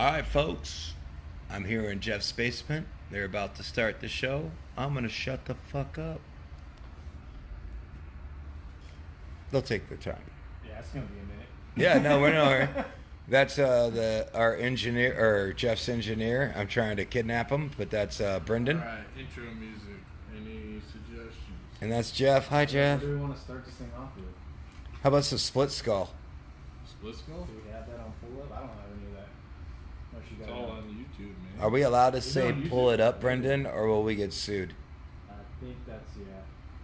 Alright, folks. I'm here in Jeff's basement. They're about to start the show. I'm gonna shut the fuck up. They'll take their time. Yeah, it's gonna be a minute. Yeah, no, we're not. That's our engineer, or Jeff's engineer. I'm trying to kidnap him, but that's Brendan. Alright, intro music. Any suggestions? And that's Jeff. Hi, Jeff. What do we want to start this thing off with? How about some split skull? Split skull? Do we have that on pull up? I don't have any of that. Unless you It's got all it. on YouTube, man. Are we allowed to say on pull YouTube. it up, Brendan, or will we get sued? I think that's, yeah.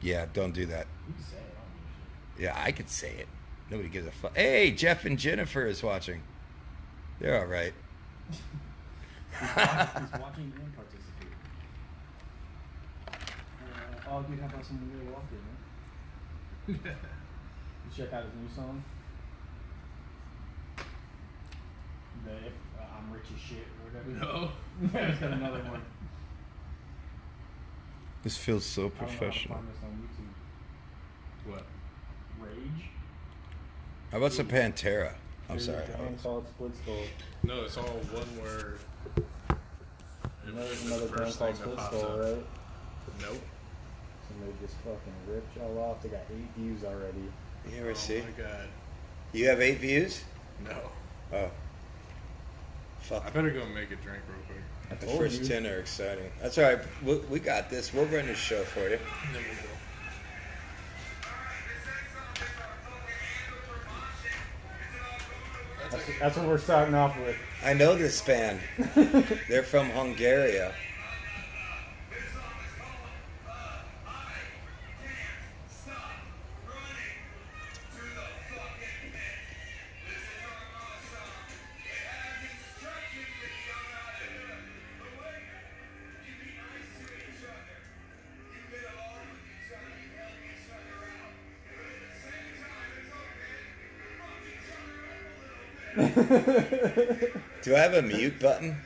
Yeah, don't do that. You can say it, I don't give Yeah, I could say it. Nobody gives a fuck. Hey, Jeff and Jennifer is watching. They're all right. a shit. He's watching and participating. Oh, dude, how about some Will Walker, man? You check out his new song? The I'm Rich as Shit or whatever. No. Yeah, he's got another one. This feels so I don't know how to professional. find this on YouTube. What? Rage? How about some Pantera? I'm There's sorry. a band called Split Skull. No, it's all one word. It There's was another the band first called thing Split that popped Skull, up. right? Nope. Somebody just fucking ripped y'all off. They got 8 views already. You ever Oh see? my god. You have 8 views? No. Oh. Fuck. I better go make a drink real quick. I The told first you. 10 are exciting. That's all right. We got this. We'll run the show for you. There we go. That's what we're starting off with. I know this band. They're from Hungary. Do I have a mute button?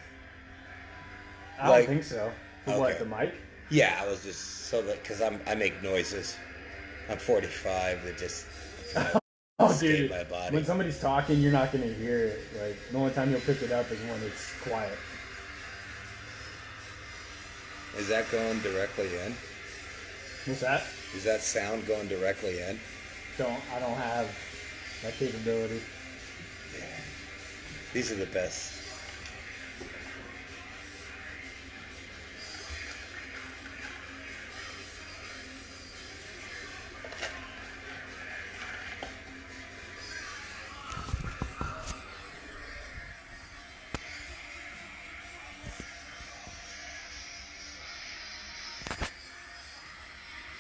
I Like- don't think so. For Okay. what, the mic? Yeah, I was just so that because I make noises. I'm 45. They just Oh, escape dude. my body. When somebody's talking, you're not going to hear it. Like, the only time you'll pick it up is when it's quiet. Is that going directly in? What's that? Is that sound going directly in? I don't have that capability. These are the best.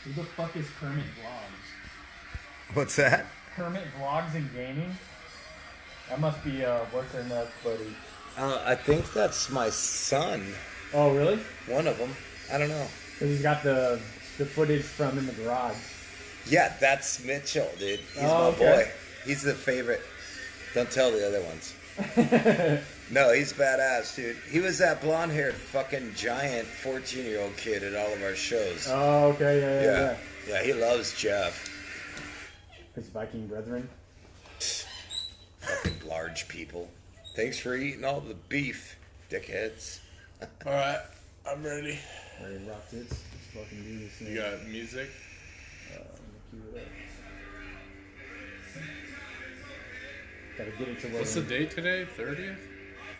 Who the fuck is Kermit Vlogs? What's that? Kermit Vlogs and Gaming? That must be, what's their nuts, buddy? I think that's my son. Oh, really? One of them. I don't know. Because he's got the footage from in the garage. Yeah, that's Mitchell, dude. He's Oh, my okay. boy. He's the favorite. Don't tell the other ones. No, he's badass, dude. He was that blonde-haired fucking giant 14-year-old kid at all of our shows. Oh, okay, yeah. Yeah, he loves Jeff. His Viking brethren. Fucking large people. Thanks for eating all the beef, dickheads. Alright, I'm ready. Ready to rock tits? Let's fucking do this thing. You got music? Let me cue it up. Gotta get it to where What's the date today? 30th?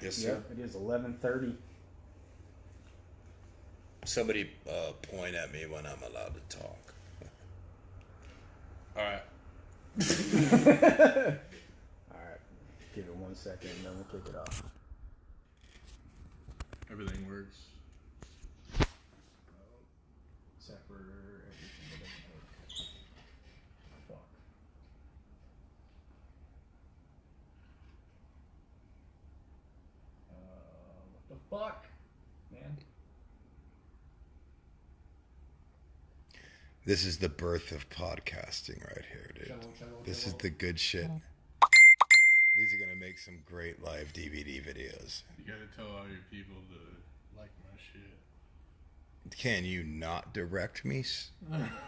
Yes, sir. Yep, it is 11:30. Somebody point at me when I'm allowed to talk. Alright. Alright, give it 1 second and then we'll kick it off. Everything works. Except for everything that doesn't work. Fuck. What the fuck? Man. This is the birth of podcasting right here, dude. This is the good shit. These are going to make some great live DVD videos. You gotta tell all your people to like my shit. Can you not direct me?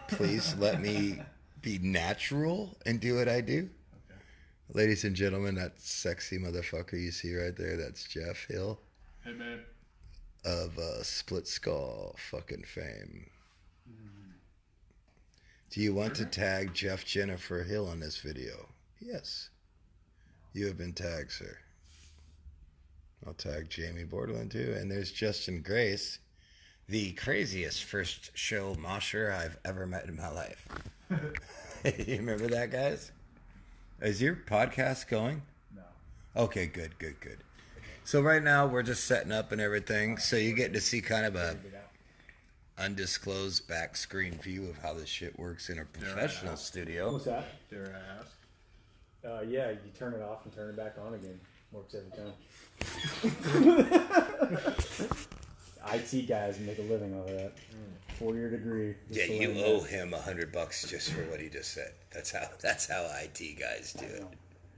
Please let me be natural and do what I do. Okay. Ladies and gentlemen, that sexy motherfucker you see right there, that's Jeff Hill Hey, man. of Split Skull fucking fame. Do you want to tag Jeff Jennifer Hill in this video? Yes. You have been tagged, sir. I'll tag Jamie Borderland too. And there's Justin Grace, the craziest first show mosher I've ever met in my life. You remember that, guys? Is your podcast going? No. Okay, good. So right now we're just setting up and everything. So you get to see kind of a undisclosed back screen view of how this shit works in a professional studio. What's that? Dare I ask? Yeah, you turn it off and turn it back on again. Works every time. IT guys make a living out of that. 4-year degree. Yeah, you owe him $100 just for what he just said. That's how IT guys do it.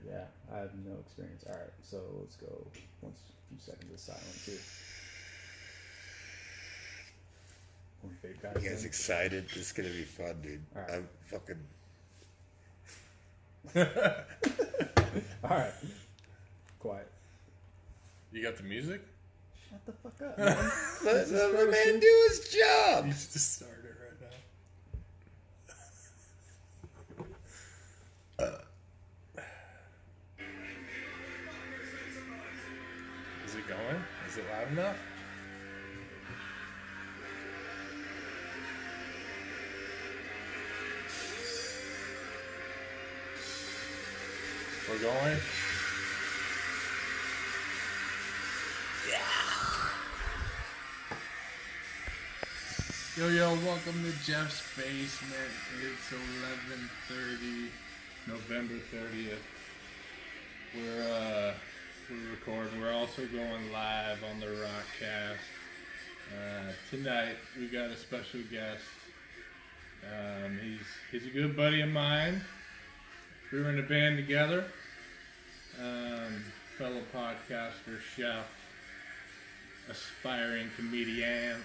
Yeah, I have no experience. All right, so let's go. A few seconds of silence here. You guys excited? This is gonna be fun, dude. All right. I'm fucking. All right. Quiet. You got the music? Shut the fuck up, man. Let the man do his job. Needs to start it right now. Is it going? Is it loud enough? We're going. Yo, welcome to Jeff's basement. It's 11:30, November 30th. We're recording. We're also going live on the Rockcast. Tonight we got a special guest. He's a good buddy of mine. We were in a band together. Fellow podcaster, chef, aspiring comedian.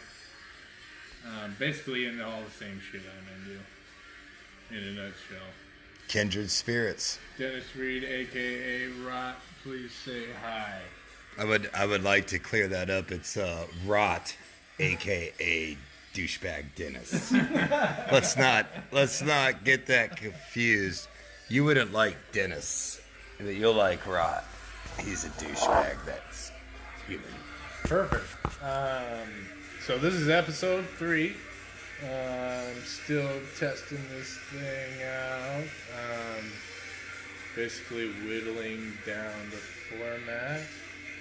Basically into all the same shit I'm into, in a nutshell. Kindred spirits. Dennis Reed, aka ROTT, please say hi. I would like to clear that up. It's ROTT, aka douchebag Dennis. let's not get that confused. You wouldn't like Dennis, but you'll like ROTT. He's a douchebag that's human. Perfect. So this is episode 3. I'm still testing this thing out. Basically whittling down the format.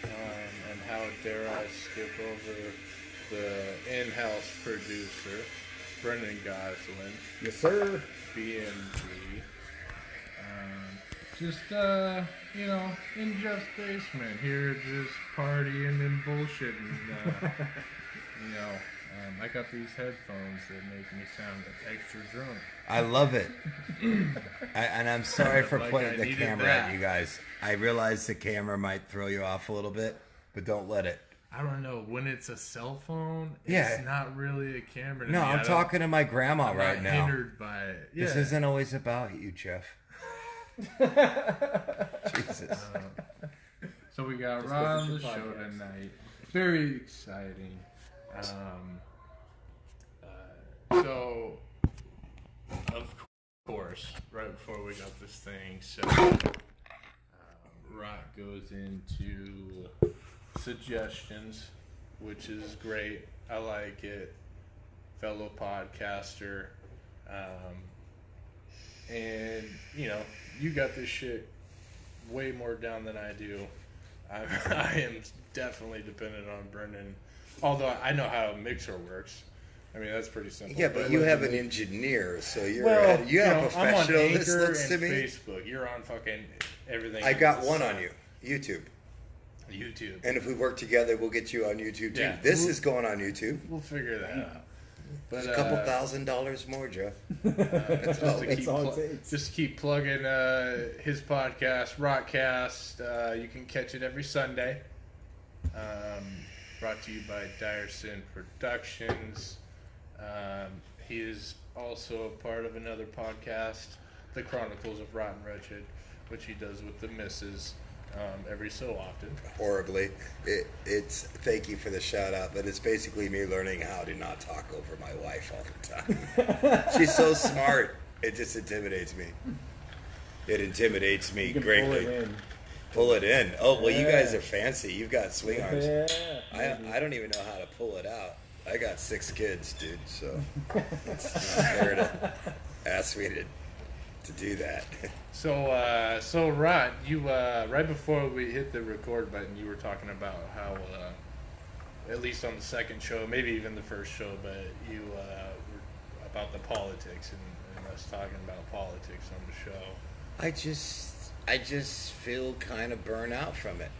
And how dare I skip over the in-house producer, Brendan Goslin. Yes, sir. BMG. In Jeff's basement here, just partying and bullshitting. I got these headphones that make me sound extra drunk. I love it. And I'm sorry for Like pointing I the needed camera that. at you guys. I realize the camera might throw you off a little bit, but don't let it. I don't know. When it's a cell phone, Yeah. it's not really a camera. To No, me. I'm talking to my grandma I'm right not now. hindered by it. Yeah. This isn't always about you, Jeff. Jesus. So we got Just Rod 'cause on the it's your show podcast. tonight. Very exciting. So, of course, right before we got this thing set, Rock goes into suggestions, which is great. I like it. Fellow podcaster. And, you got this shit way more down than I do. I am definitely dependent on Brendan. Although I know how a mixer works. I mean, that's pretty simple. Yeah, but you have an engineer, so you have a I'm on professional. This Anchor looks to and me. Facebook. You're on fucking everything. I got one on you, YouTube. YouTube. And if we work together, we'll get you on YouTube too. Yeah. This is going on YouTube. We'll figure that out. But It's a couple $1,000 more, Jeff. just all- to that's keep all it takes. just to keep plugging his podcast, Rockcast. You can catch it every Sunday. Brought to you by Dyerson Productions. He is also a part of another podcast, The Chronicles of Rotten Wretched, which he does with the missus every so often. Horribly. It's thank you for the shout out, but it's basically me learning how to not talk over my wife all the time. She's so smart. It just intimidates me. It intimidates me greatly. Pull it in. Oh, well, you guys are fancy. You've got swing arms. Yeah. I don't even know how to pull it out. I got 6 kids, dude, so it's not fair to ask me to do that. So Rod, you right before we hit the record button, you were talking about how, at least on the second show, maybe even the first show, but you were about the politics and us talking about politics on the show. I just feel kind of burnt out from it.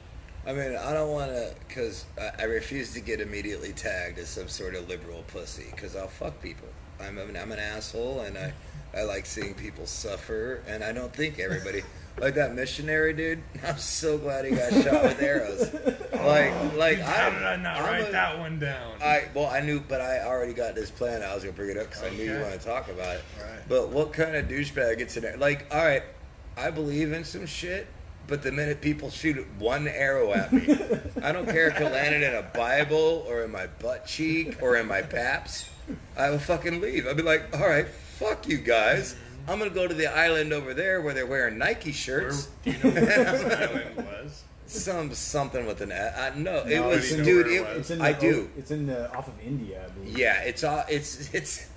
I mean, I don't want to, because I refuse to get immediately tagged as some sort of liberal pussy, because I'll fuck people. I'm an asshole, and I like seeing people suffer, and I don't think everybody... Like that missionary dude, I'm so glad he got shot with arrows. How did I not write that one down? I knew, but I already got this plan. I was gonna bring it up because I knew you want to talk about it. Right. But what kind of douchebag gets in there? Like, all right, I believe in some shit, but the minute people shoot one arrow at me, I don't care if it landed in a Bible or in my butt cheek or in my paps. I will fucking leave. I'll be like, all right, fuck you guys. I'm going to go to the island over there where they're wearing Nike shirts. Do you know where this island was? Something with an no, it No, was, it's dude. It's in the, I do. It's in the off of India, I believe. Yeah, it's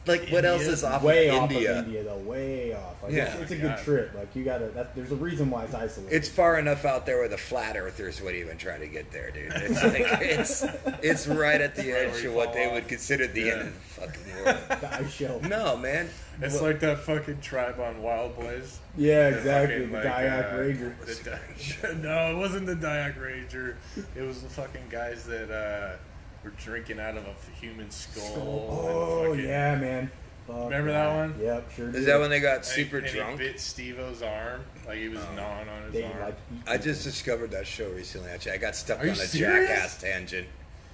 like what else is off Way of off India? of India, though. Way off. Like, Yeah. it's a good trip. Like you gotta. There's a reason why it's isolated. It's far enough out there where the flat earthers would even try to get there, dude. It's like it's right at the edge of what they would consider the end of the fucking world. the ice shelf. No, man. It's like that fucking tribe on Wild Boys. Yeah, The exactly. fucking, The like, Dayak Ranger. No, it wasn't the Dayak Ranger. It was the fucking guys that were drinking out of a human skull. Oh and fucking, yeah, man. Fuck Remember that one? Yep, sure. Is that when they got super and drunk? He bit Steve-O's arm, like he was gnawing on his They arm. like. I just discovered that show recently. Actually, I got stuck Are on you a serious? jackass tangent,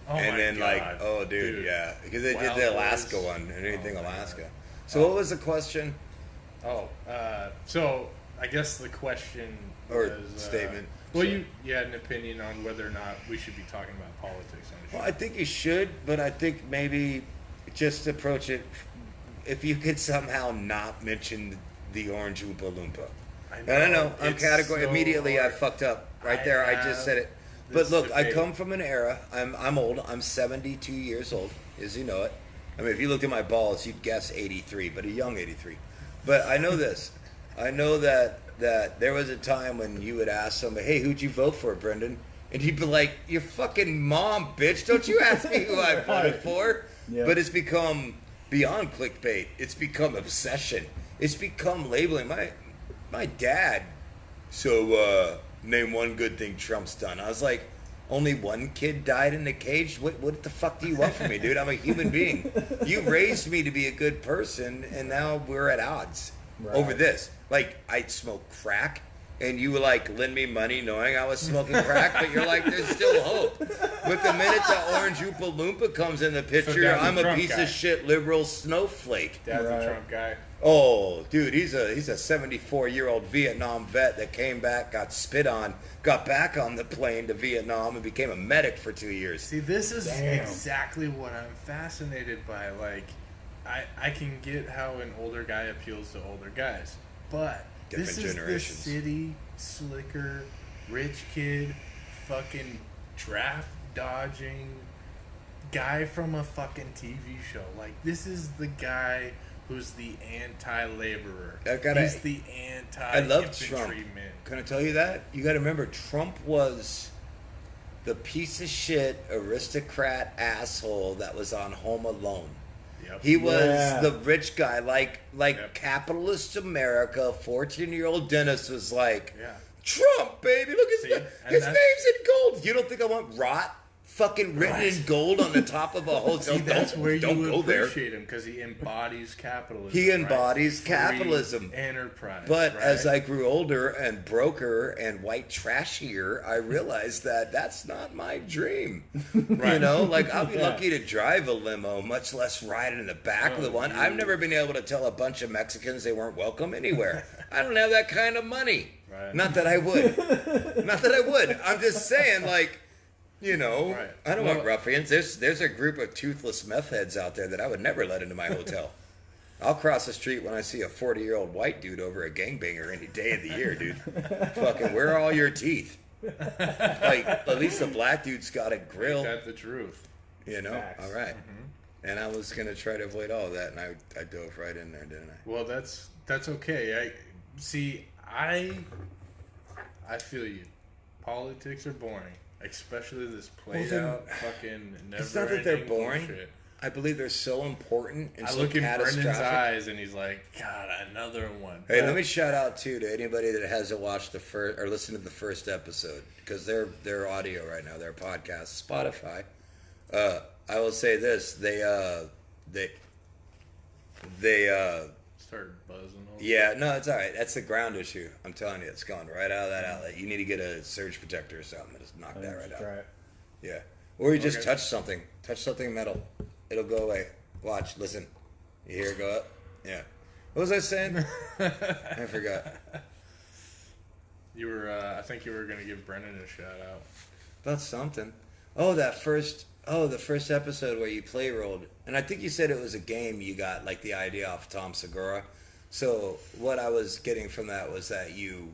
Oh and my then God. oh, dude, yeah, because they Wild did the Alaska Boys. one and anything Oh, my Alaska. God. So what was the question? Oh, so I guess the question Or was, statement. Well, Sorry. you had an opinion on whether or not we should be talking about politics on the show. Well, I think you should, but I think maybe just approach it. If you could somehow not mention the orange Oompa Loompa. I don't know. I'm it's category so immediately. I hard. fucked up right there. I just said it. this But look, I debate. come from an era. I'm old. I'm 72 years old, as you know it. I mean, if you looked at my balls, you'd guess 83, but a young 83. But I know this. I know that there was a time when you would ask somebody, "Hey, who'd you vote for, Brendan?" And he'd be like, "Your fucking mom, bitch! Don't you ask me who I voted for." Yeah. But it's become beyond clickbait. It's become obsession. It's become labeling. My dad. So name one good thing Trump's done. I was like, only one kid died in the cage? What the fuck do you want from me, dude? I'm a human being. You raised me to be a good person, and now we're at odds over this. Like, I smoke crack, and you would like lend me money knowing I was smoking crack, but you're like, there's still hope. But the minute the orange Oompa Loompa comes in the picture, Dad's a I'm a Trump piece guy. of shit liberal snowflake. Dad's Right. a Trump guy. Oh, dude, he's a 74-year-old Vietnam vet that came back, got spit on, got back on the plane to Vietnam, and became a medic for 2 years. See, this is Damn. exactly what I'm fascinated by. Like, I can get how an older guy appeals to older guys, but Different this is generations. the city slicker, rich kid, fucking draft dodging guy from a fucking TV show. Like, this is the guy who's the anti-laborer. He's the I love Trump. anti-infantryman. Can I tell you that? You got to remember, Trump was the piece of shit aristocrat asshole that was on Home Alone. Yep. He was Yeah. the rich guy, like Yep. capitalist America. 14-year-old Dennis was like, Yeah. Trump, baby, look See? at And his that's- name's in gold. You don't think I want rot fucking written in gold on the top of a hotel. See, that's where don't you go there. appreciate him, because he embodies capitalism. He embodies Free capitalism. enterprise. But right? as I grew older and broker and white trashier, I realized that that's not my dream. Right. You know, like I'll be lucky to drive a limo, much less ride in the back of the one. I've never been able to tell a bunch of Mexicans they weren't welcome anywhere. I don't have that kind of money. Right. Not that I would. Not that I would. I'm just saying, like, you know, Right. I don't want ruffians. There's a group of toothless meth heads out there that I would never let into my hotel. I'll cross the street when I see a 40-year-old white dude over a gangbanger any day of the year, dude. Fucking, where are all your teeth? Like, at least the black dude's got a grill. That's the truth. You know? Facts. All right. And I was going to try to avoid all of that, and I dove right in there, didn't I? Well, that's okay. I feel you. Politics are boring, especially this played out fucking never. It's not that they're boring. Bullshit. I believe they're so important and I so look in catastrophic. Brendan's eyes and he's like, God, another one. Hey, let me shout out too to anybody that hasn't watched the first or listened to the first episode, because they're audio right now, their podcast, Spotify. I will say this: they Started buzzing. yeah, no, it's all right. That's the ground issue. I'm telling you, it's gone right out of that outlet. You need to get a surge protector or something. Just knock that right out. Try it. Yeah, or you just Okay. touch something metal. It'll go away. Watch, listen. You hear it go up? Yeah. What was I saying? I forgot. You were, I think you were going to give Brendan a shout out. About something. Oh, the first episode where you play rolled. And I think you said it was a game you got, like, the idea off Tom Segura. So what I was getting from that was that you...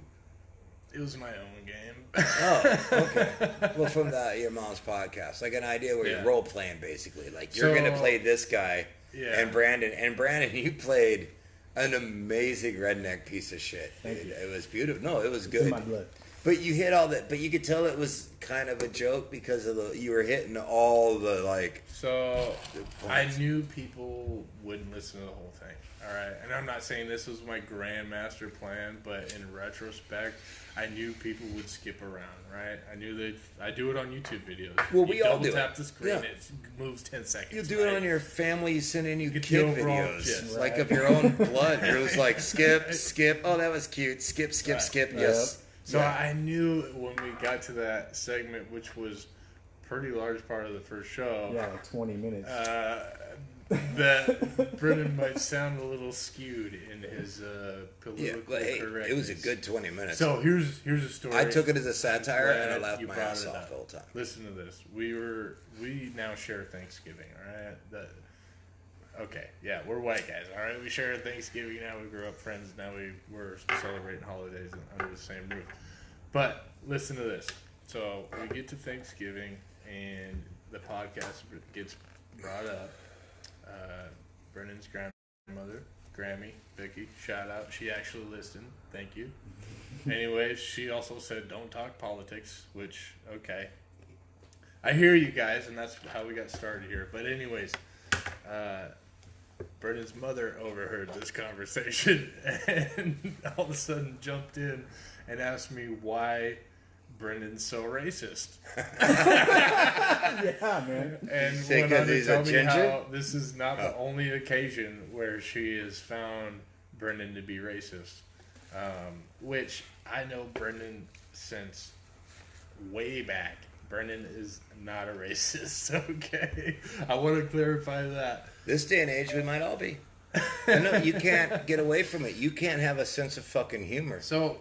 It was my own game. Oh, okay. Well, from your mom's podcast. Like an idea where you're role-playing, basically. Like, you're going to play this guy and Brandon. And Brandon, you played an amazing redneck piece of shit. Thank you. It was beautiful. No, it was It's good. in my blood. But you hit all that. But you could tell it was kind of a joke because of you were hitting all the, like... So, I knew people wouldn't listen to the whole thing. All right, and I'm not saying this was my grand master plan, but in retrospect, I knew people would skip around. Right, I knew that I do it on YouTube videos. Well, you we all do tap it. the screen, Yeah. it moves 10 seconds. You do it on your family sending you Get the kid overall videos, gist. like Right. of your own blood. It was like skip. Oh, that was cute. Skip. Right. Skip. Yes. So Yeah. I knew when we got to that segment, which was pretty large part of the first show, Yeah, like 20 minutes. that Brendan might sound a little skewed in his political but hey, correctness. it was a good 20 minutes. So here's a story. I took it as a satire and I Glad laughed you my brought ass it off up. the whole time. Listen to this. We now share Thanksgiving. All right. Okay. Yeah, we're white guys. All right. We share Thanksgiving now. We grew up friends. Now we're celebrating holidays under the same roof. But listen to this. So we get to Thanksgiving and the podcast gets brought up. Brendan's grandmother, Grammy, Vicky, shout out. She actually listened. Thank you. Anyways, she also said, don't talk politics, which, okay. I hear you guys, and that's how we got started here. But anyways, Brendan's mother overheard this conversation and all of a sudden jumped in and asked me why Brendan's so racist. Yeah, man. And Say went on 'cause to he's a tell me ginger? how this is not the only occasion where she has found Brendan to be racist. Which I know Brendan since way back. Brendan is not a racist, okay? I want to clarify that. This day and age, we might all be. No, you can't get away from it. You can't have a sense of fucking humor. So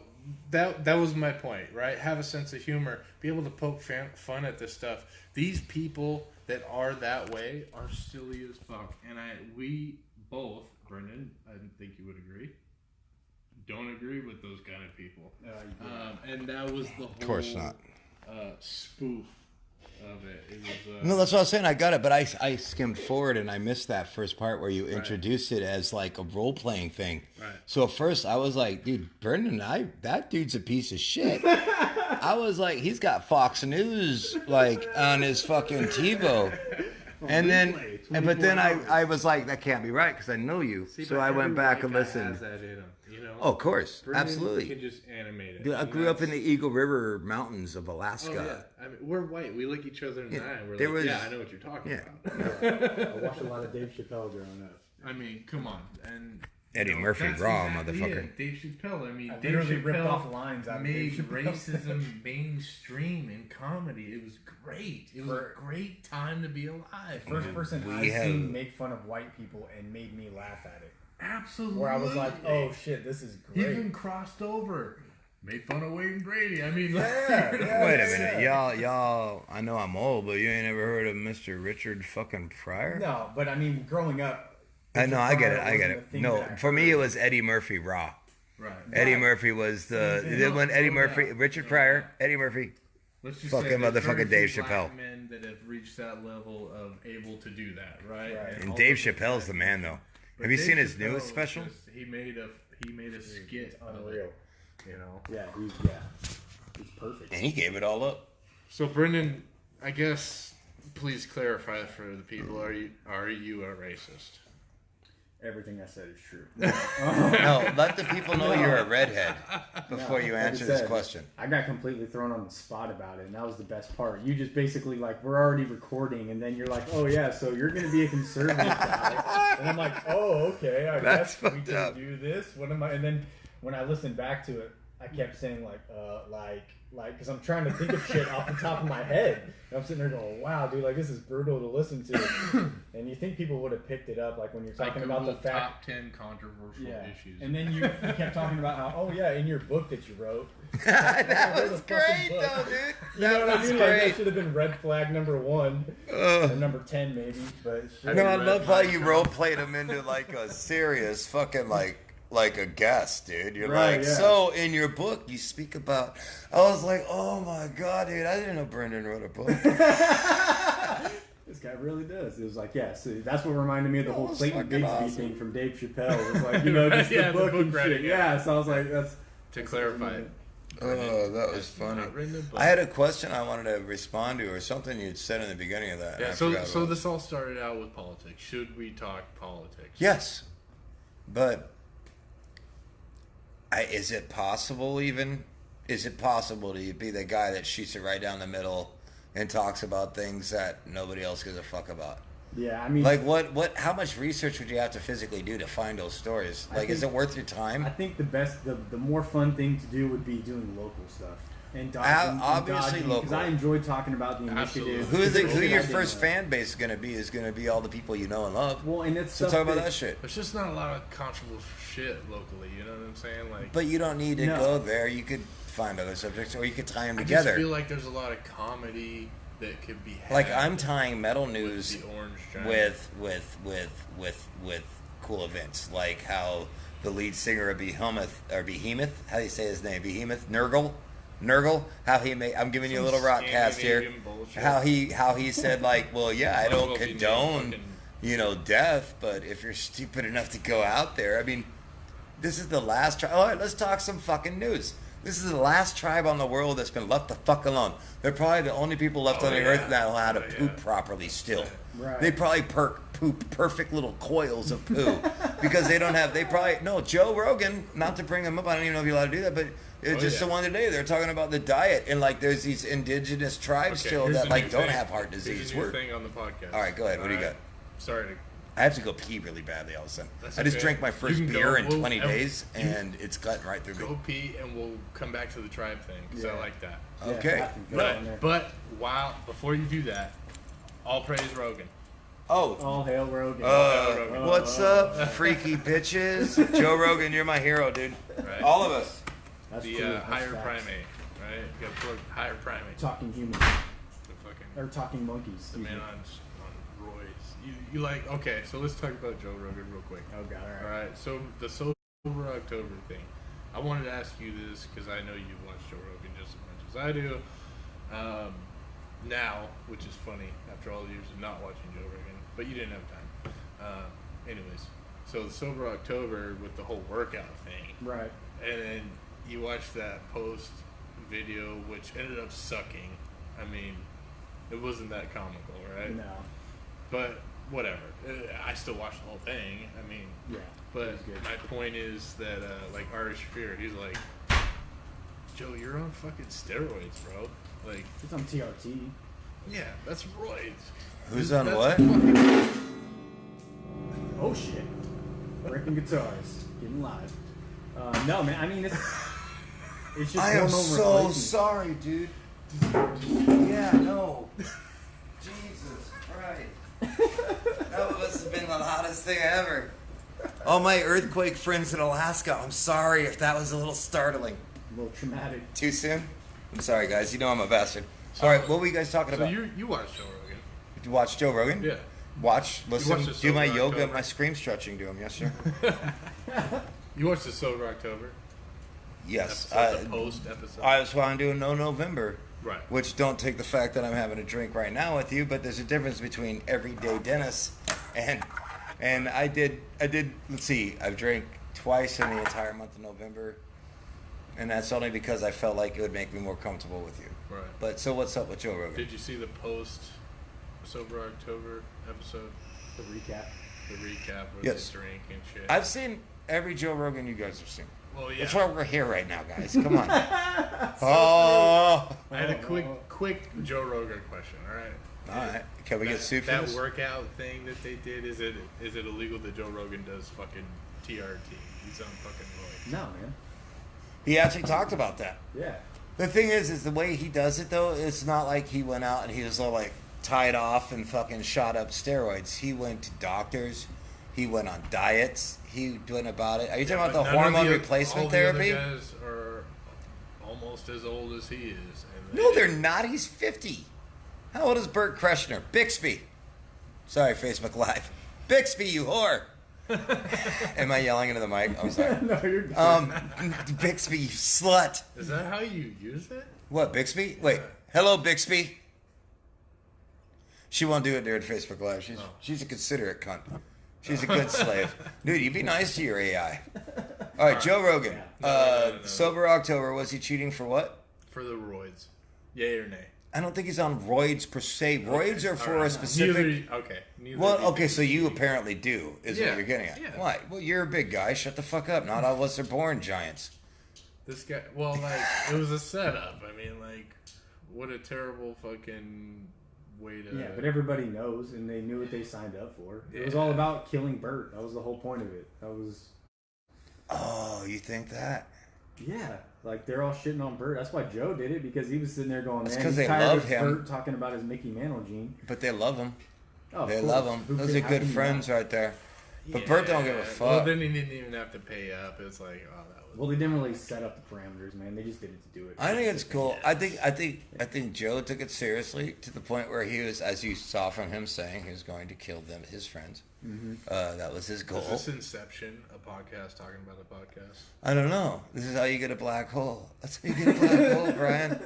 that was my point, right? Have a sense of humor. Be able to poke fun at this stuff. These people that are that way are silly as fuck. And we both, Brendan, I think you would agree, don't agree with those kind of people. And that was the whole course not. Spoof of it. It was, No, that's what I was saying. I got it, but I skimmed forward and I missed that first part where you introduced it as like a role playing thing. Right. So at first I was like, dude, Brendan, that dude's a piece of shit. I was like, he's got Fox News like on his fucking TiVo. And then, but then I was like, that can't be right because I know you. So I went back and listened. Has that in him, you know? Oh, of course, Brendan absolutely. can just animate it. Dude, I And grew up in the that's- Eagle River Mountains of Alaska. Oh, yeah. We're white. We look each other in the eye. We're there like, was- yeah, I know what you're talking yeah. about. I watched a lot of Dave Chappelle growing up. I mean, come on. And Eddie Murphy that's raw, exactly motherfucker. it. Dave Chappelle. I mean, I Dave literally ripped Chappelle off lines out of made Dave Chappelle. racism mainstream in comedy. It was great. It was a great time to be alive. First person We I've have- seen make fun of white people and made me laugh at it. Absolutely. Where I was like, oh shit, this is great. Even crossed over. Made fun of Wade and Brady. I mean, Yeah, Wait a minute, y'all. I know I'm old, but you ain't ever heard of Mr. Richard fucking Pryor? No, but I mean, growing up. I know, I get it, Pryor I get wasn't it. the thing No, that I for me heard. it was Eddie Murphy raw. right. Eddie Murphy was when Eddie Murphy, Richard Pryor, Eddie Murphy. Let's just Fucking say there's motherfucking very Dave few Chappelle. black men that have reached that level of able to do that, right? Right. And all Dave of Chappelle's the man though. But Have you Dave seen his Chappelle newest was special? just- he made a skit of Unreal. it, you know. Yeah, he's perfect. And he gave it all up. So Brendan, I guess please clarify for the people: Are you a racist? Everything I said is true. No, let the people know you're a redhead before you Like I answer this said, question. I got completely thrown on the spot about it, and that was the best part. You just basically like, we're already recording, and then you're like, oh yeah, so you're going to be a conservative guy, and I'm like, oh okay, I That's guess we fucked can up. do this. What am I? And then when I listened back to it, I kept saying like, because I'm trying to think of shit off the top of my head. And I'm sitting there going, wow, dude, like this is brutal to listen to. And you think people would have picked it up, like when you're talking about the Googled fact. top 10 controversial issues. And then you kept talking about how, oh yeah, in your book that you wrote. That wrote was a fucking great book. though, dude. You know That what I was mean? Like, that great. should have been red flag number 1 or number 10 maybe. But shit. No, I read love how my you role played him into like a serious fucking like a guest, dude. You're Right, like, yeah. so in your book you speak about. I was like, oh my god, dude, I didn't know Brendan wrote a book. This guy really does. It was like, yeah, so that's what reminded me of the That whole was Clayton fucking Bigsby awesome. thing from Dave Chappelle. It was like, you know, just Yeah, the the book book and writing, shit. yeah. Yeah, so I was like, that's to clarify, Oh, that was funny. not written in book. I had a question I wanted to respond to, or something you'd said in the beginning of that. and Yeah, I so forgot what it was. this all started out with politics. Should we talk politics? Yes, but is it possible even? Is it possible to be the guy that shoots it right down the middle and talks about things that nobody else gives a fuck about? yeah. I mean, Like what? How much research would you have to physically do to find those stories? Like, is it worth your I time? think the more fun thing to do would be doing local stuff and Obviously because local. I enjoy talking about the Absolutely. initiative. Who your I first didn't fan base is going to be? Is going to be all the people you know and love. Well, and it's So stuff talk about that shit. There's just not a lot of controversial shit locally. You know what I'm saying? Like, But you don't need to No. go there. You could find other subjects, or you could tie them I together. just feel like there's a lot of comedy that could be had. Like I'm tying metal with news the Orange Giant. with cool events, like how the lead singer of Behemoth, how do you say his name? Behemoth, Nurgle, how he made. I'm giving you a little rock cast here. Scandinavian bullshit. How he said like, well, yeah, I Might as don't well be named condone, fucking- death, but if you're stupid enough to go out there, I mean, this is the last tribe. All right, let's talk some fucking news. This is the last tribe on the world that's been left the fuck alone. They're probably the only people left on the earth that know how to poop properly still. Right. They probably poop perfect little coils of poo because Joe Rogan, not to bring him up, I don't even know if you're allowed to do that, but it's just the one today, they're talking about the diet and like there's these indigenous tribes Okay, still here's that the like new don't thing. have heart Here's disease. a new thing on the podcast. All right, go ahead. What do you got? Sorry to I have to go pee really badly all of a sudden. That's I just okay. drank my You first can go. beer in We'll- 20 and- days and it's cutting right through me. go pee and we'll come back to the tribe thing because I Yeah. like that. Okay. I can go in there. But before you do that, all praise Rogan. Oh, All hail Rogan. what's up, freaky bitches? Joe Rogan, you're my hero, dude. Right. All of us. That's The true. That's higher facts. primate, right? You got to plug higher primate. Talking humans The fucking or talking monkeys. the man on roids. You like? Okay, so let's talk about Joe Rogan real quick. Oh god, All right. So the Sober October thing. I wanted to ask you this because I know you watch Joe Rogan just as much as I do. Now, which is funny after all the years of not watching Joe Rogan, but you didn't have time. Anyways, so the Sober October with the whole workout thing, Right. and then you watched that post video, which ended up sucking. I mean, it wasn't that comical, right? No. But whatever. I still watched the whole thing. I mean, Yeah. but it was good. my point is that, like, Ari Shaffir, he's like, Joe, you're on fucking steroids, bro. Like, It's on TRT. yeah, that's roids. Who's on That's what? fucking- Oh shit! Breaking guitars, getting live. No man, I mean it's just I am hormone so replacement. sorry, dude. Yeah, no. Jesus Christ. That must have been the hottest thing ever. All my earthquake friends in Alaska, I'm sorry if that was a little startling. A little traumatic. Too soon? I'm sorry, guys. You know I'm a bastard. All right, what were you guys talking So about? you watch Joe Rogan? Did you watch Joe Rogan? Yeah. Watch, listen, watched the do my Sober yoga, October? my scream stretching to him. Yes, sir. You watched the Sober October? Yes. Episode, the post episode? That's why I'm doing No November. Right. Which don't take the fact that I'm having a drink right now with you, but there's a difference between everyday Dennis and I did let's see, I've drank twice in the entire month of November, and that's only because I felt like it would make me more comfortable with you. Right. But so what's up with Joe Rogan? Did you see the post Sober October episode? The recap. The recap with Yes. the drink and shit? I've seen every Joe Rogan you guys have seen. Well, yeah. That's why we're here right now, guys. Come on. Oh. I had a quick Joe Rogan question, all right? All right. Can we get sued for that this? workout thing that they did, is it illegal that Joe Rogan does fucking TRT? He's on fucking roids. No man. He actually talked about that. Yeah. The thing is the way he does it, though, it's not like he went out and he was all, like, tied off and fucking shot up steroids. He went to doctors. He went on diets. He went about it. Are you talking about the But none of hormone the- replacement all therapy? The other guys are almost as old as he is. And No, they're not. He's 50. How old is Bert Kreschner? Bixby. Sorry, Facebook Live. Bixby, you whore. Am I yelling into the mic? I'm sorry. No, you're good. Bixby, you slut. Is that how you use it? What, Bixby? Wait. Hello, Bixby. She won't do it during Facebook Live. She's a considerate cunt. She's a good slave. Dude, you be nice to your AI. All right, Joe Rogan. No. Sober October. Was he cheating for what? For the roids. Yay or nay? I don't think he's on roids per se. Roids are for a specific... Neither Well, do you. okay, so you apparently do, is Yeah, what you're getting at. yeah. Why? Well, you're a big guy. Shut the fuck up. Not all of us are born giants. This guy, well, like, it was a setup. I mean, like, what a terrible fucking way to... Yeah, but everybody knows, and they knew what they signed up for. It was Yeah. all about killing Bert. That was the whole point of it. That was... Oh, you think that? Yeah, like they're all shitting on Bert. That's why Joe did it, because he was sitting there going, That's man, 'cause he's they tired love of him. Bert talking about his Mickey Mantle gene. But they love him. Oh, of They course. love him. Who Those can- are how good can you friends not? right there. But Bert don't give a fuck. Well, then he didn't even have to pay up. It's like, oh, that was... Well, they didn't really set up the parameters, man. They just did it to do it. I think it's cool. I think Joe took it seriously to the point where he was, as you saw from him saying, he was going to kill them, his friends. Mm-hmm. That was his goal. Is this Inception, a podcast talking about a podcast? I don't know. This is how you get a black hole. That's how you get a black hole, Brian.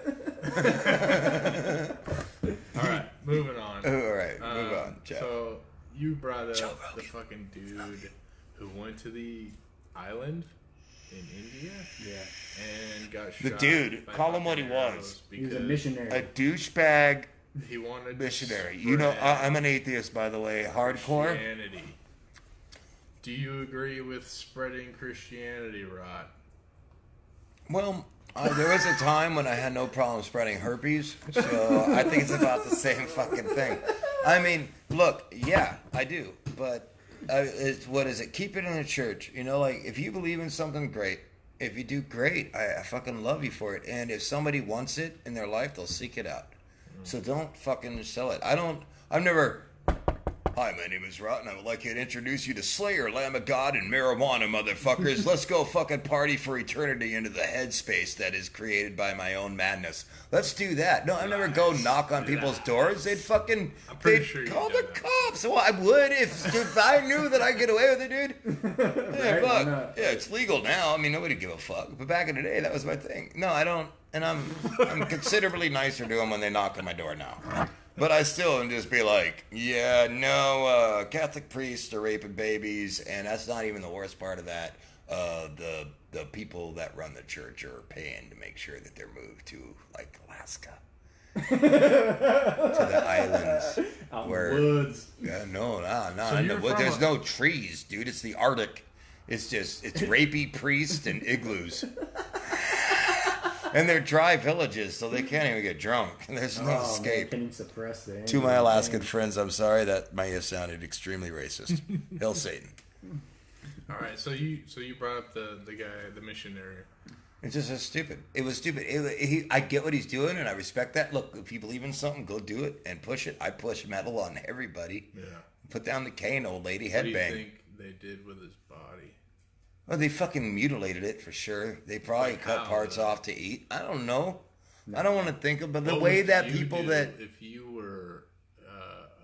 All right, moving on. All right, move on, Joe. So you brought Joe up the Rogan. fucking dude who went to the island in India Yeah. and got shot. The dude, by call him what he fucking arrows was. He was a because missionary. A douchebag He wanted to missionary. You know, spread I'm an atheist, by the way. Hardcore. Christianity. Do you agree with spreading Christianity, Rod? Well, there was a time when I had no problem spreading herpes, so I think it's about the same fucking thing. I mean, look, yeah, I do, but what is it? Keep it in the church. You know, like, if you believe in something, great. If you do, great. I fucking love you for it. And if somebody wants it in their life, they'll seek it out. So don't fucking sell it. I've never... Hi, my name is ROTT, and I would like to introduce you to Slayer, Lamb of God, and marijuana, motherfuckers. Let's go fucking party for eternity into the headspace that is created by my own madness. Let's do that. No, I never go knock on people's doors. They'd fucking... I'm pretty they'd sure you call done the that. cops. Well, I would if I knew that I'd get away with it, dude. Yeah, Right? Why fuck. not? Yeah, it's legal now. I mean, nobody give a fuck. But back in the day, that was my thing. No, I don't... And I'm considerably nicer to them when they knock on my door now. But I still am just be like, yeah, no, Catholic priests are raping babies, and that's not even the worst part of that. The people that run the church are paying to make sure that they're moved to, like, Alaska. To the islands. Out in where, the woods. no, So in the you're woods. from There's a- no trees, dude. It's the Arctic. It's rapey priests and igloos. And they're dry villages, so they can't even get drunk. There's no Man, escape. can you suppress the To my anger? Alaskan friends, I'm sorry that may have sounded extremely racist. Hail Satan. All right, so you brought up the guy, the missionary. It's just so stupid. It was stupid. I get what he's doing, and I respect that. Look, if you believe in something, go do it and push it. I push metal on everybody. Yeah. Put down the cane, old lady, What do you headbang. think they did with his body? Well, they fucking mutilated it for sure. They probably Like cut how, parts though? off to eat. I don't know. I don't want to think of, but the What way would that you people do that if you were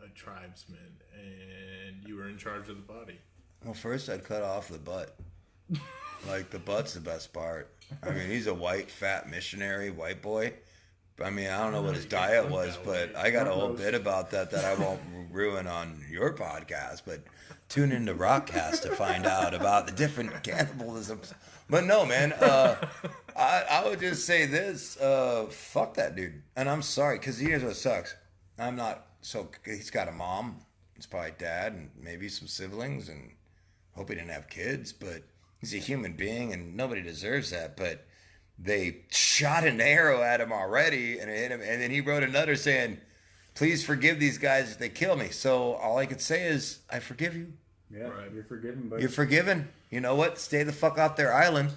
a tribesman and you were in charge of the body? well, first I'd cut off the butt. Like the butt's the best part. I mean, he's a white, fat missionary, white boy. I mean, I don't know what his diet was, but I got a whole bit about that I won't ruin on your podcast. But tune into Rockcast to find out about the different cannibalisms. But no, man, I would just say this: fuck that dude. And I'm sorry, because here's what sucks. I'm not so. He's got a mom. It's probably dad and maybe some siblings, and hope he didn't have kids. But he's a human being, and nobody deserves that. But they shot an arrow at him already, and it hit him. And then he wrote another saying, "Please forgive these guys if they kill me." So all I could say is, I forgive you. Yeah, Right. you're forgiven, but You're forgiven. You know what? Stay the fuck off their island.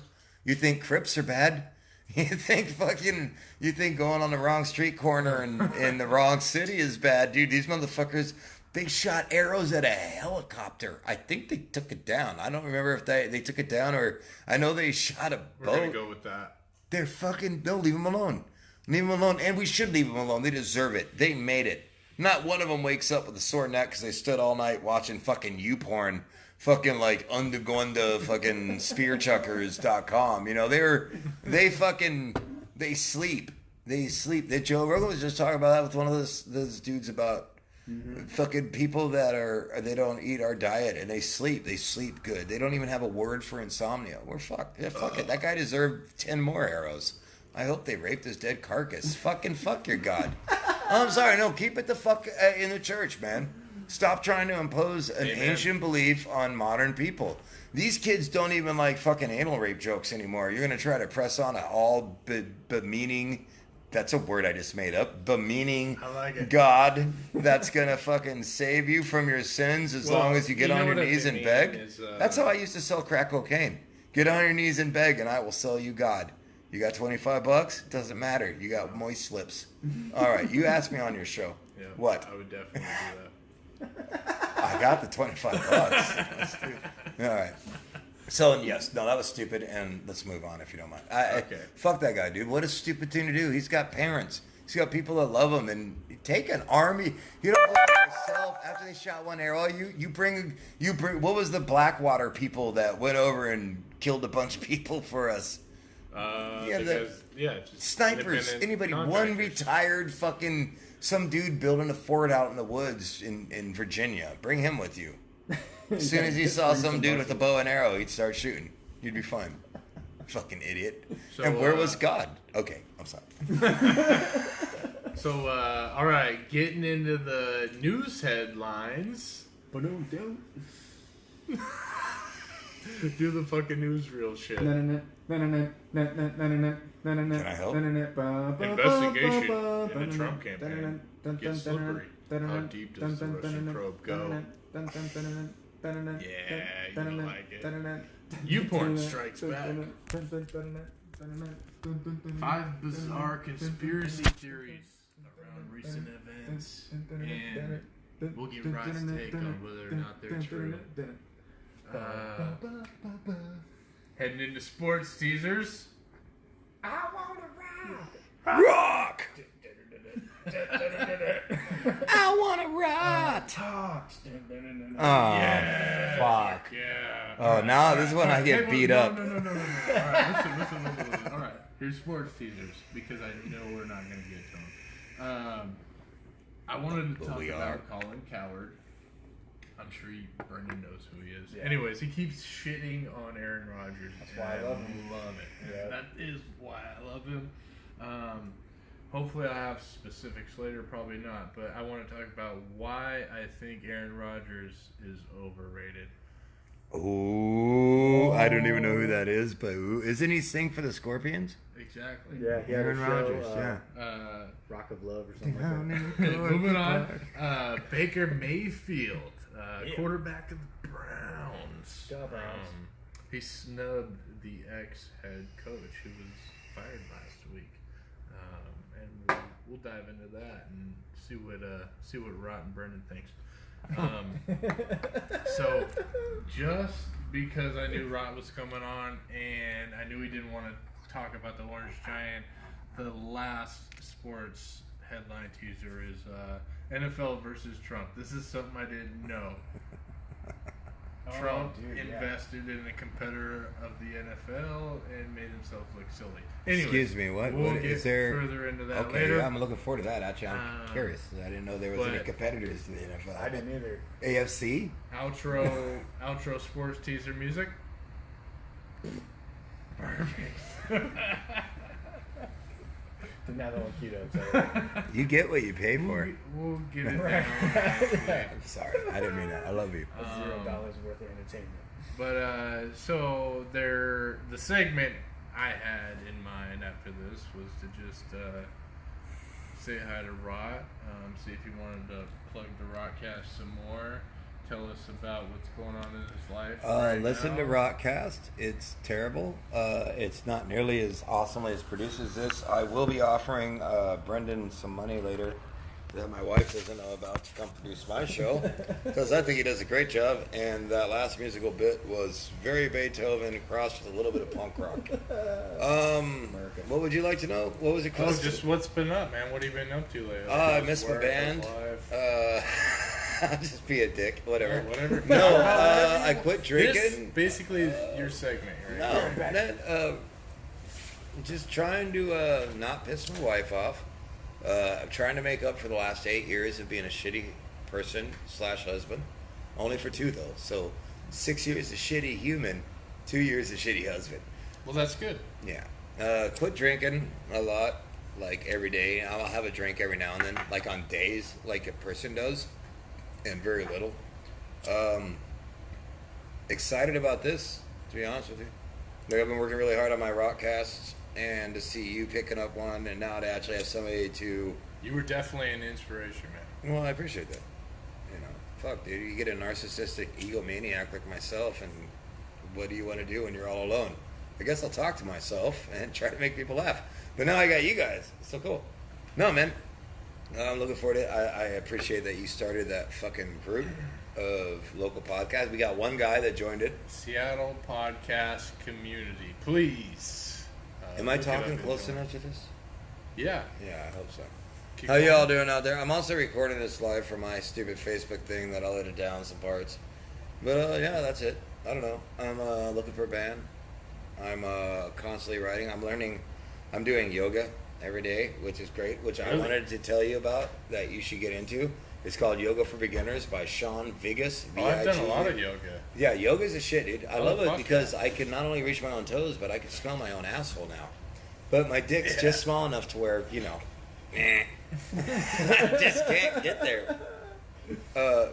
You think Crips are bad? You think going on the wrong street corner in the wrong city is bad, dude? These motherfuckers, they shot arrows at a helicopter. I think they took it down. I don't remember if they took it down, or I know they shot a We're gonna boat. go with that. They're fucking, no, leave them alone. Leave them alone. And we should leave them alone. They deserve it. They made it. Not one of them wakes up with a sore neck because they stood all night watching fucking YouPorn, fucking like undergoing the fucking spearchuckers.com. You know, they sleep. They sleep. That Joe Rogan was just talking about that with one of those dudes about fucking people that they don't eat our diet and they sleep. They sleep good. They don't even have a word for insomnia. We're fucked. Yeah, fuck it. That guy deserved 10 more arrows. I hope they raped his dead carcass. Fucking fuck your God. I'm sorry. No, keep it the fuck in the church, man. Stop trying to impose an Amen. ancient belief on modern people. These kids don't even like fucking anal rape jokes anymore. You're going to try to press on an all bemeaning, that's a word I just made up, bemeaning I like it. God that's going to fucking save you from your sins as long as you get on your knees and beg. That's how I used to sell crack cocaine. Get on your knees and beg and I will sell you God. You got $25? Doesn't matter. You got moist lips. All right, you asked me on your show. Yeah, What? I would definitely do that. I got the $25. That's stupid. All right. So, yes, no, that was stupid, and let's move on if you don't mind. Okay. Fuck that guy, dude. What a stupid thing to do. He's got parents. He's got people that love him, and take an army. You don't go yourself after they shot one arrow. You bring. What was the Blackwater people that went over and killed a bunch of people for us? Just Snipers. independent Anybody? One contractors. retired fucking some dude building a fort out in the woods in Virginia. Bring him with you. As soon as he saw some dude with a bow and arrow, he'd start shooting. You'd be fine. Fucking idiot. So, and where was God? Okay, I'm sorry. So, all right, getting into the news headlines. Ba-dum-dum. Do the fucking newsreel shit. Can I help? Investigation in the Trump campaign gets slippery. How deep does the Russian probe go? Yeah, you don't like it. YouPorn strikes back. 5 bizarre conspiracy theories around recent events, and we'll get Rod's take on whether or not they're true. Heading into sports teasers. I wanna Rock! I want to rot! Yeah. Fuck. Yeah. Oh, now this is when I get beat up. No. All right, listen. All right, here's sports teasers because I know we're not gonna get to them. I wanted to But talk we about are. Colin Coward. I'm sure Brendan knows who he is. Yeah. Anyways, he keeps shitting on Aaron Rodgers. That's why I love him. Love it. Yeah. That is why I love him. Hopefully I have specifics later, probably not, but I want to talk about why I think Aaron Rodgers is overrated. Ooh, I don't even know who that is, but isn't he sing for the Scorpions? Exactly. Yeah, he had Aaron a show, Rodgers, Rock of Love or something like that. Okay, moving on. Baker Mayfield, quarterback of the Browns. Go Browns. He snubbed the ex-head coach who was fired last week, and we'll dive into that and see what Rotten Brendan thinks. So just because I knew Rott was coming on and I knew he didn't want to talk about the Orange Giant, the last sports headline teaser is NFL versus Trump. This is something I didn't know. Trump invested in a competitor of the NFL and made himself look silly. Anyways, excuse me, what? We'll What get is there? further into that Okay, later. yeah, I'm looking forward to that. Actually, I'm curious. I didn't know there was any competitors to the NFL. I didn't either. AFC? Outro sports teaser music. Perfect. Didn't have that one queued up. So. You get what you pay for. We'll get it Right. down. I'm sorry. I didn't mean that. I love you. $0 worth of entertainment. But so the segment I had in mind after this was to just say hi to Rott, see if he wanted to plug the Rottcast some more, tell us about what's going on in his life. Listen now. to Rottcast. It's terrible. It's not nearly as awesomely as produces this. I will be offering Brendan some money later that my wife doesn't know about to come produce my show, because I think he does a great job, and that last musical bit was very Beethoven crossed with a little bit of punk rock. What would you like to know? What was it Oh, called? just what's been up, man? What have you been up to lately? I miss my Work, band. life? I'll just be a dick. Whatever. Whatever. No, I quit This drinking. basically is your segment, right? No, that, just trying to not piss my wife off. I'm trying to make up for the last 8 years of being a shitty person / husband. Only for 2 though. So 6 years a shitty human, 2 years a shitty husband. Well, that's good. Yeah. Quit drinking a lot, like every day. I'll have a drink every now and then, like on days, like a person does, and very little. Excited about this, to be honest with you. Like, I've been working really hard on my rockcasts, and to see you picking up one, and now to actually have somebody to... You were definitely an inspiration, man. Well, I appreciate that. You know, fuck, dude, you get a narcissistic egomaniac like myself, and what do you want to do when you're all alone? I guess I'll talk to myself and try to make people laugh. But now I got you guys. It's so cool. No, man. I'm looking forward to it. I appreciate that you started that fucking group of local podcasts. We got one guy that joined it. Seattle Podcast Community. Please. Am I look it up talking and close join. enough to this? Yeah. Yeah, I hope so. Keep How going. y'all doing out there? I'm also recording this live for my stupid Facebook thing that I'll edit down some parts. But yeah, that's it. I don't know. I'm looking for a band. I'm constantly writing. I'm learning. I'm doing yoga every day, which is great, which I Really? wanted to tell you about that you should get into. It's called Yoga for Beginners by Sean Vigas. Oh, I've done a V-I-G-U. lot of yoga. Yeah, yoga's a shit, dude. I Oh, love it fuck because yeah. I can not only reach my own toes, but I can smell my own asshole now. But my dick's just small enough to where, you know, I just can't get there.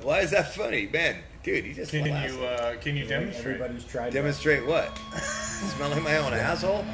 Why is that funny? Man, dude, you just Can smell asshole. you demonstrate? Everybody's tried. Demonstrate what? Smelling my own asshole?